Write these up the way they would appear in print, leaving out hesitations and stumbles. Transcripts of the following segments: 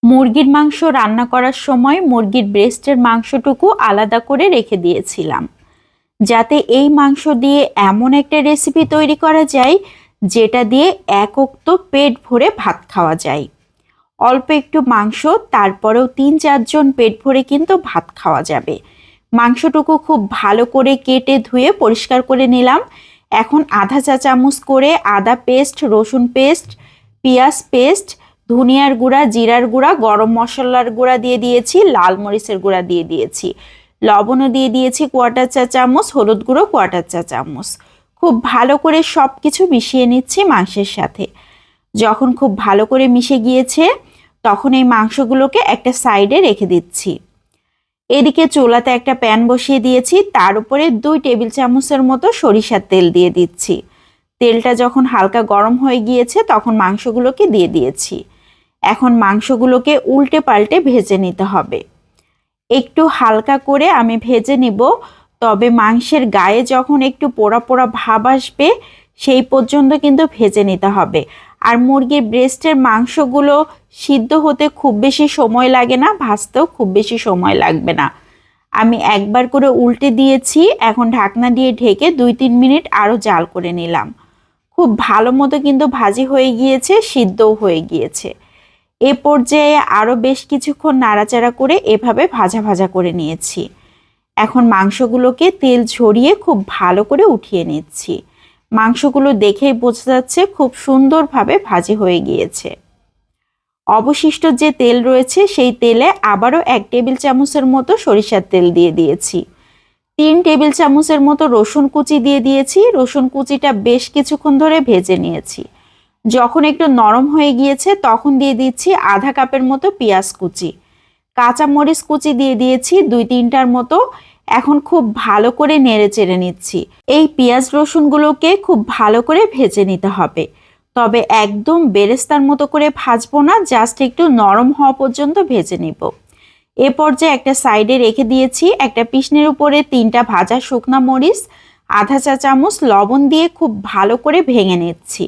মুরগির মাংস রান্না করার সময় মুরগির ব্রেস্টের মাংসটুকু আলাদা করে রেখে দিয়েছিলাম, যাতে এই মাংস দিয়ে এমন একটা রেসিপি তৈরি করা যায় যেটা দিয়ে এক ওক্ত পেট ভরে ভাত খাওয়া যায়। অল্প একটু মাংস, তারপরেও ৩-৪ জন পেট ভরে কিন্তু ভাত খাওয়া যাবে। মাংসটুকু খুব ভালো করে কেটে ধুয়ে পরিষ্কার করে নিলাম। এখন আধা চা চামচ করে আদা পেস্ট, রসুন পেস্ট, পেঁয়াজ পেস্ট, ধনিয়ার গুঁড়া, জিরার গুঁড়া, গরম মশলার গুঁড়া দিয়ে দিয়েছি, লাল মরিচের গুঁড়া দিয়ে দিয়েছি, লবণও দিয়ে দিয়েছি 1/4 চা চামচ, হলুদ গুঁড়ো 1/4 চা চামচ। খুব ভালো করে সব কিছু মিশিয়ে নিচ্ছি মাংসের সাথে। যখন খুব ভালো করে মিশে গিয়েছে তখন এই মাংসগুলোকে একটা সাইডে রেখে দিচ্ছি। এদিকে চুলাতে একটা প্যান বসিয়ে দিয়েছি, তার উপরে 2 টেবিল চামচের মতো সরিষার তেল দিয়ে দিচ্ছি। তেলটা যখন হালকা গরম হয়ে গিয়েছে তখন মাংসগুলোকে দিয়ে দিয়েছি। এখন মাংসগুলোকে উল্টে পাল্টে ভেজে নিতে হবে। একটু হালকা করে আমি ভেজে নিব, তবে মাংসের গায়ে যখন একটু পোড়া পোড়া ভাব আসবে সেই পর্যন্ত কিন্তু ভেজে নিতে হবে। আর মুরগির ব্রেস্টের মাংসগুলো সিদ্ধ হতে খুব বেশি সময় লাগে না, ভাজতেও খুব বেশি সময় লাগবে না। আমি একবার করে উল্টে দিয়েছি, এখন ঢাকনা দিয়ে ঢেকে 2-3 মিনিট আরও জাল করে নিলাম। খুব ভালো মতো কিন্তু ভাজি হয়ে গিয়েছে, সিদ্ধও হয়ে গিয়েছে। এ পর্যায়ে আরও বেশ কিছুক্ষণ নাড়াচাড়া করে এভাবে ভাজা ভাজা করে নিয়েছি। এখন মাংসগুলোকে তেল ঝরিয়ে খুব ভালো করে উঠিয়ে নিচ্ছি। মাংসগুলো দেখেই বোঝা যাচ্ছে খুব সুন্দরভাবে ভাজি হয়ে গিয়েছে। অবশিষ্ট যে তেল রয়েছে সেই তেলে আবারও 1 টেবিল চামচের মতো সরিষার তেল দিয়ে দিয়েছি। 3 টেবিল চামচের মতো রসুন কুচি দিয়ে দিয়েছি। রসুন কুচিটা বেশ কিছুক্ষণ ধরে ভেজে নিয়েছি। যখন একটু নরম হয়ে গিয়েছে তখন দিয়ে দিচ্ছি আধা কাপের মতো পেঁয়াজ কুচি। কাঁচামরিচ কুচি দিয়ে দিয়েছি 2-3টার মতো। এখন খুব ভালো করে নেড়ে চেড়ে নিচ্ছি। এই পেঁয়াজ রসুনগুলোকে খুব ভালো করে ভেজে নিতে হবে, তবে একদম বেরেস্তার মতো করে ভাজবো না, জাস্ট একটু নরম হওয়া পর্যন্ত ভেজে নিব। এ পর্যায়ে একটা সাইডে রেখে দিয়েছি। একটা পিসনের উপরে 3টা ভাজা শুকনা মরিচ, আধা চা চামচ লবণ দিয়ে খুব ভালো করে ভেঙে নিচ্ছি।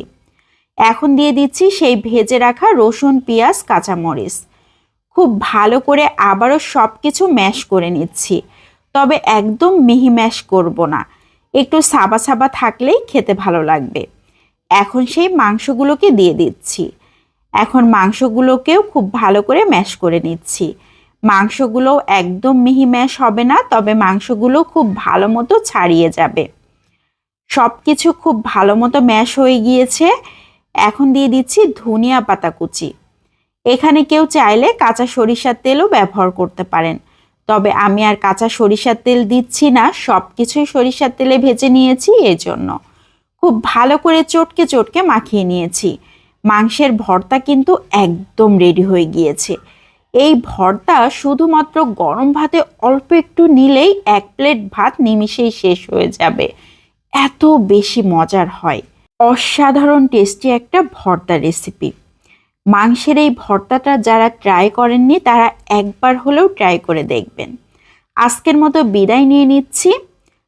এখন দিয়ে দিচ্ছি সেই ভেজে রাখা রসুন, পেঁয়াজ, কাঁচামরিচ। খুব ভালো করে আবারও সব কিছু ম্যাশ করে নিচ্ছি, তবে একদম মিহি ম্যাশ করব না, একটু সাবা সাবা থাকলেই খেতে ভালো লাগবে। এখন সেই মাংসগুলোকে দিয়ে দিচ্ছি। এখন মাংসগুলোকেও খুব ভালো করে ম্যাশ করে নিচ্ছি। মাংসগুলো একদম মিহি ম্যাশ হবে না, তবে মাংসগুলো খুব ভালো মতো ছাড়িয়ে যাবে। সব কিছু খুব ভালো মতো ম্যাশ হয়ে গিয়েছে। এখন দিয়ে দিচ্ছি ধনিয়া পাতা কুচি। এখানে কেউ চাইলে কাঁচা সরিষার তেলও ব্যবহার করতে পারেন, তবে আমি আর কাঁচা সরিষার তেল দিচ্ছি না, সব কিছুই সরিষার তেলে ভেজে নিয়েছি। এই জন্য খুব ভালো করে চটকে চটকে মাখিয়ে নিয়েছি। মাংসের ভর্তা কিন্তু একদম রেডি হয়ে গিয়েছে। এই ভর্তা শুধুমাত্র গরম ভাতে অল্প একটু নিলেই 1 প্লেট ভাত নিমিষেই শেষ হয়ে যাবে, এত বেশি মজার হয়। অসাধারণ টেস্টি একটা ভর্তা রেসিপি। মাংসের এই ভর্তাটা যারা ট্রাই করেননি তারা একবার হলেও ট্রাই করে দেখবেন। আজকের মতো বিদায় নিয়ে নিচ্ছি।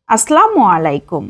আসসালামু আলাইকুম।